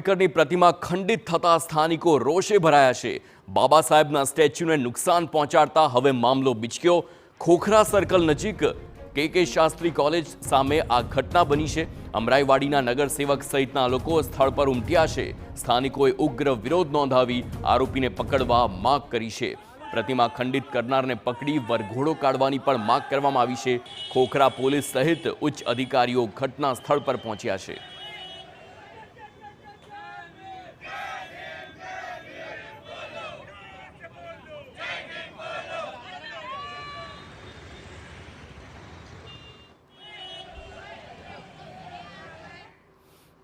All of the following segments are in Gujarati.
આંબેડકરની પ્રતિમા ખંડિત થતા સ્થાનિકો રોષે ભરાયા છે। બાબા સાહેબના સ્ટેચ્યુને નુકસાન પહોંચાડતા હવે મામલો બીચક્યો। ખોખરા સર્કલ નજીક કે શાસ્ત્રી કોલેજ સામે આ ઘટના બની છે। અમરાઈવાડીના નગરસેવક સહિતના લોકો સ્થળ પર ઉમટ્યા છે। સ્થાનિકોએ ઉગ્ર વિરોધ નોંધાવી આરોપીને પકડવા માંગ કરી છે। પ્રતિમા ખંડિત કરનારને પકડી વરઘોડો કાઢવાની પણ માંગ કરવામાં આવી છે। ખોખરા પોલીસ સહિત ઉચ્ચ અધિકારીઓ ઘટના સ્થળ પર પહોંચ્યા છે।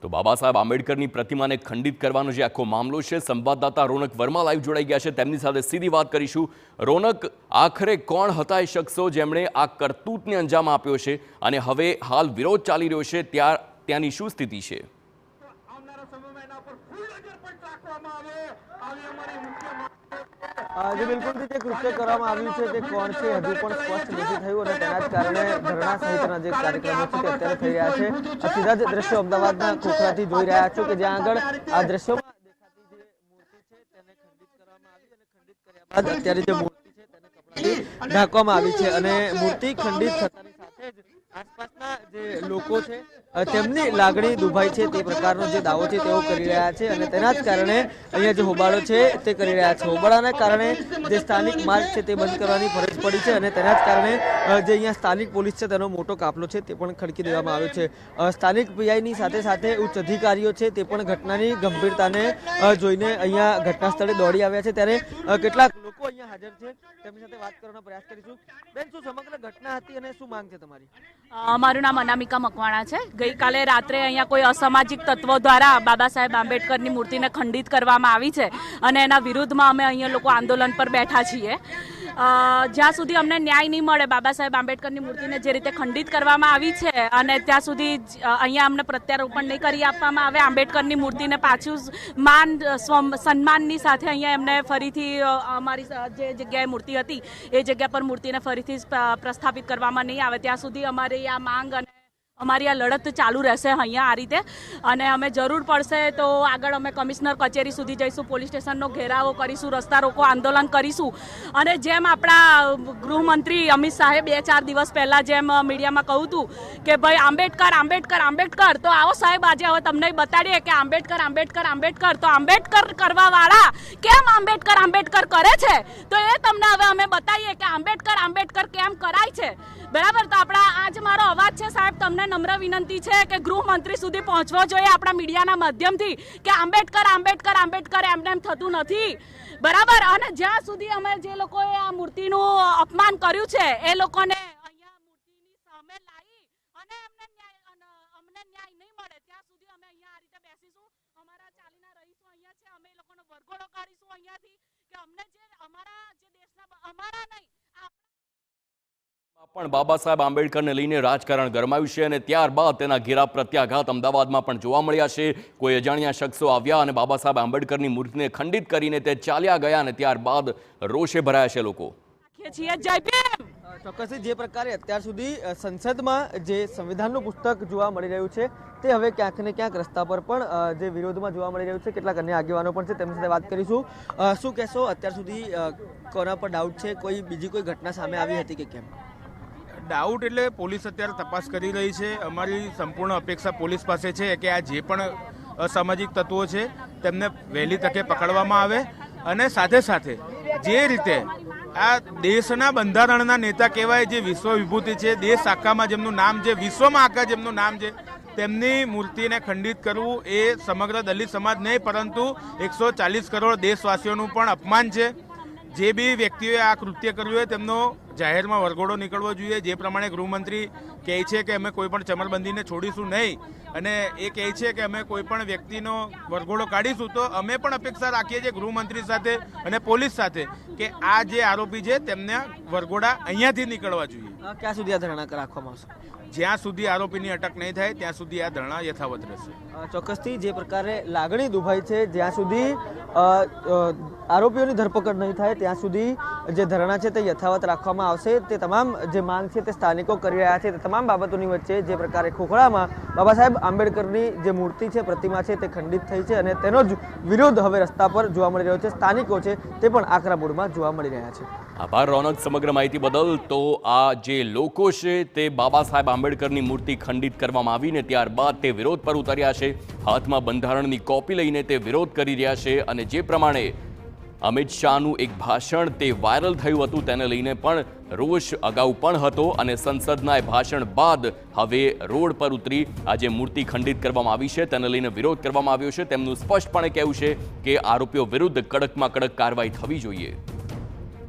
तो बाबा साहेब आंबेडकरनी प्रतिमाने खंडित करवानो जे आखो मामलो छे। संवाददाता रोनक वर्मा लाइव जोड़ाई गया छे, तेमनी साथे सीधी बात करीशुं। रोनक, आखरे कोण हता ए शख्सो जेमणे आ करतूतने अंजाम आप्यो छे अने हवे हाल विरोध चाली रह्यो छे, त्यानी शुं स्थिति छे? जी बिल्कुल जे कृत्य કરવામાં આવ્યું છે તે કોણ છે હજુ પણ સ્પષ્ટ નથી થયું અને તેના જ કારણે ધરણા સહિતના જે કાર્યક્રમો છે તે અત્યારે થઈ રહ્યા છે। સીધા જ દ્રશ્યો અમદાવાદના ખોખરાથી જોઈ રહ્યા છો કે જ્યાં આગળ આ દ્રશ્યોમાં દેખાતી જે મૂર્તિ છે તેને ખંડિત કરવામાં આવી અને ખંડિત કર્યા બાદ અત્યારે જે મૂર્તિ છે તેને કપડાથી ઢાંકવામાં આવી છે અને મૂર્તિ ખંડિત થતાની સાથે જ આસપાસના જે લોકો છે તેમની લાગણી દુભાઈ છે તે પ્રકારનો જે દાવો છે તેઓ કરી રહ્યા છે અને તેના જ કારણે અહીંયા જે હોબાળો છે તે કરી રહ્યા છે। હોબાળાના કારણે જે સ્થાનિક માર્ગ છે તે બંધ કરવાની ફરજ પડી છે અને તેના જ કારણે જે અહીંયા સ્થાનિક પોલીસ છે તેનો મોટો કાફલો છે તે પણ ખડકી દેવામાં આવ્યો છે। સ્થાનિક પીઆઈની સાથે સાથે ઉચ્ચ અધિકારીઓ છે તે પણ ઘટનાની ગંભીરતાને જોઈને અહીંયા ઘટના સ્થળે દોડી આવ્યા છે। ત્યારે કેટલાક લોકો અહીંયા હાજર છે, તેમની સાથે વાત કરવાનો પ્રયાસ કરીશું। બેન, શું સમગ્ર ઘટના હતી અને શું માંગ છે તમારી? મારું નામ અનામિકા મકવાણા છે। ગઈકાલે રાત્રે અહીંયા કોઈ અસામાજિક તત્વો દ્વારા બાબા સાહેબ આંબેડકરની મૂર્તિને ખંડિત કરવામાં આવી છે અને એના વિરુદ્ધમાં અમે અહીંયા લોકો આંદોલન પર બેઠા છીએ। જ્યાં સુધી અમને ન્યાય નહીં મળે, બાબા સાહેબ આંબેડકરની મૂર્તિને જે રીતે ખંડિત કરવામાં આવી છે અને ત્યાં સુધી અહીંયા અમને પ્રત્યારોપણ નહીં કરી આપવામાં આવે, આંબેડકરની મૂર્તિને પાછું માન સન્માનની સાથે અહીંયા એમને ફરીથી અમારી જે જગ્યાએ મૂર્તિ હતી એ જગ્યા પર મૂર્તિને ફરીથી પ્રસ્થાપિત કરવામાં નહીં આવે ત્યાં સુધી અમારી આ માંગ અને અમારી આ લડત ચાલુ રહેશે અહીંયા આ રીતે। અને અમે જરૂર પડશે તો આગળ અમે કમિશનર કચેરી સુધી જઈશું, પોલીસ સ્ટેશનનો ઘેરાવો કરીશું, રસ્તા રોકો આંદોલન કરીશું। અને જેમ આપણા ગૃહમંત્રી અમિત શાહે 2-4 દિવસ પહેલાં જેમ મીડિયામાં કહ્યું હતું કે ભાઈ આંબેડકર આંબેડકર આંબેડકર, તો આવો સાહેબ આજે હવે તમને બતાડીએ કે આંબેડકર આંબેડકર આંબેડકર, તો આંબેડકર કરવાવાળા કેમ આંબેડકર આંબેડકર કરે છે તો એ તમને હવે અમે બતાવીએ કે આંબેડકર આંબેડકર કેમ કરાય છે, બરાબર? તો આપણા આજ મારો અવાજ છે સાહેબ, તમને નમ્ર વિનંતી છે કે ગૃહમંત્રી સુધી પહોંચવો જોઈએ આપણા મીડિયાના માધ્યમથી કે આંબેડકર આંબેડકર આંબેડકર એમને એમ થતું નથી, બરાબર? અને જ્યાં સુધી અમે જે લોકોએ આ મૂર્તિનું અપમાન કર્યું છે એ લોકોને અહીંયા મૂર્તિની સામે લાવી અને અમને ન્યાય નહીં મળે ત્યાં સુધી અમે અહીંયા આ રીતે બેસીશું, અમારા ચાલીના રહીશું અહીંયા છે, અમે એ લોકોનો વરઘોડો કાઢીશું અહીંયાથી કે અમને જે અમારા જે દેશના અમારા નહીં પણ બાબા સાહેબ આંબેડકરને લઈને રાજકારણ ગરમાયું છે અને ત્યારબાદ તેના ઘેરા પ્રત્યાઘાત અમદાવાદમાં પણ જોવા મળ્યા છે। કોઈ અજાણ્યા શખ્સો આવ્યા અને બાબા સાહેબ આંબેડકરની મૂર્તિને ખંડિત કરીને તે ચાલ્યા ગયા અને ત્યારબાદ રોષે ભરાયા છે લોકો। ચોક્કસથી જે પ્રકારે અત્યાર સુધી સંસદમાં જે સંવિધાનનું પુસ્તક જોવા મળી રહ્યું છે તે હવે ક્યાંક ને ક્યાંક રસ્તા પર પણ જે વિરોધમાં જોવા મળી રહ્યું છે। કેટલાક અન્ય આગેવાનો પણ છે, તેમની સાથે વાત કરીશું। શું કહેશો, અત્યાર સુધી કોના પર ડાઉટ છે? કોઈ બીજી કોઈ ઘટના સામે આવી હતી કે કેમ? ડાઉટ એટલે પોલીસ અત્યારે તપાસ કરી રહી છે। અમારી સંપૂર્ણ અપેક્ષા પોલીસ પાસે છે કે આ જે પણ અસામાજિક તત્વો છે તેમને વહેલી તકે પકડવામાં આવે અને સાથે સાથે જે રીતે આ દેશના બંધારણના નેતા કહેવાય, જે વિશ્વ વિભૂતિ છે, દેશ આખામાં જેમનું નામ છે, વિશ્વમાં આખા જેમનું નામ છે, તેમની મૂર્તિને ખંડિત કરવું એ સમગ્ર દલિત સમાજ નહીં પરંતુ 140 કરોડ દેશવાસીઓનું પણ અપમાન છે। જે બી વ્યક્તિઓએ આ કૃત્ય કર્યું હોય તેમનો જાહેરમાં વરઘોડો નીકળવો જોઈએ। જે પ્રમાણે ગૃહમંત્રી કહે છે કે અમે કોઈ પણ ચમરબંધીને છોડીશું નહીં અને એ કહે છે કે અમે કોઈ પણ વ્યક્તિનો વરઘોડો કાઢીશું, તો અમે પણ અપેક્ષા રાખીએ છીએ ગૃહમંત્રી સાથે અને પોલીસ સાથે કે આ જે આરોપી છે તેમને વરઘોડા અહીંયાથી નીકળવા જોઈએ। ક્યાં સુધી આ ધરણા રાખવામાં આવશે? જ્યાં સુધી આરોપીની અટક નહીં થાય ત્યાં સુધી આ ધરણા યથાવત રહેશે। ચોક્કસથી જે પ્રકારે લાગણી દુભાઈ છે, જ્યાં સુધી આરોપીઓની ધરપકડ નહીં થાય ત્યાં સુધી જે ધરણા છે તે યથાવત રાખવામાં આવશે। તે તમામ જે માંગ છે તે સ્થાનિકો કરી રહ્યા છે। તે તમામ બાબતોની વચ્ચે જે પ્રકારે ખોખરામાં બાબા સાહેબ આંબેડકરની જે મૂર્તિ છે, પ્રતિમા છે, તે ખંડિત થઈ છે અને તેનો જ વિરોધ હવે રસ્તા પર જોવા મળી રહ્યો છે। સ્થાનિકો છે તે પણ આકરા મૂડમાં જોવા મળી રહ્યા છે। આભાર રોનક સમગ્ર માહિતી બદલ। તો આ જે લોકો છે તે બાબા સાહેબ આંબેડકરની મૂર્તિ ખંડિત કરવામાં આવીને ત્યારબાદ તે વિરોધ પર ઉતર્યા છે। હાથમાં બંધારણની કોપી લઈને તે વિરોધ કરી રહ્યા છે અને જે પ્રમાણે અમિત શાહનું એક ભાષણ તે વાયરલ થયું હતું તેને લઈને પણ રોષ અગાઉ પણ હતો અને સંસદના ભાષણ બાદ હવે રોડ પર ઉતરી આ જે મૂર્તિ ખંડિત કરવામાં આવી છે તેને લઈને વિરોધ કરવામાં આવ્યો છે। તેમનું સ્પષ્ટપણે કહેવું છે કે આરોપીઓ વિરુદ્ધ કડકમાં કડક કાર્યવાહી થવી જોઈએ।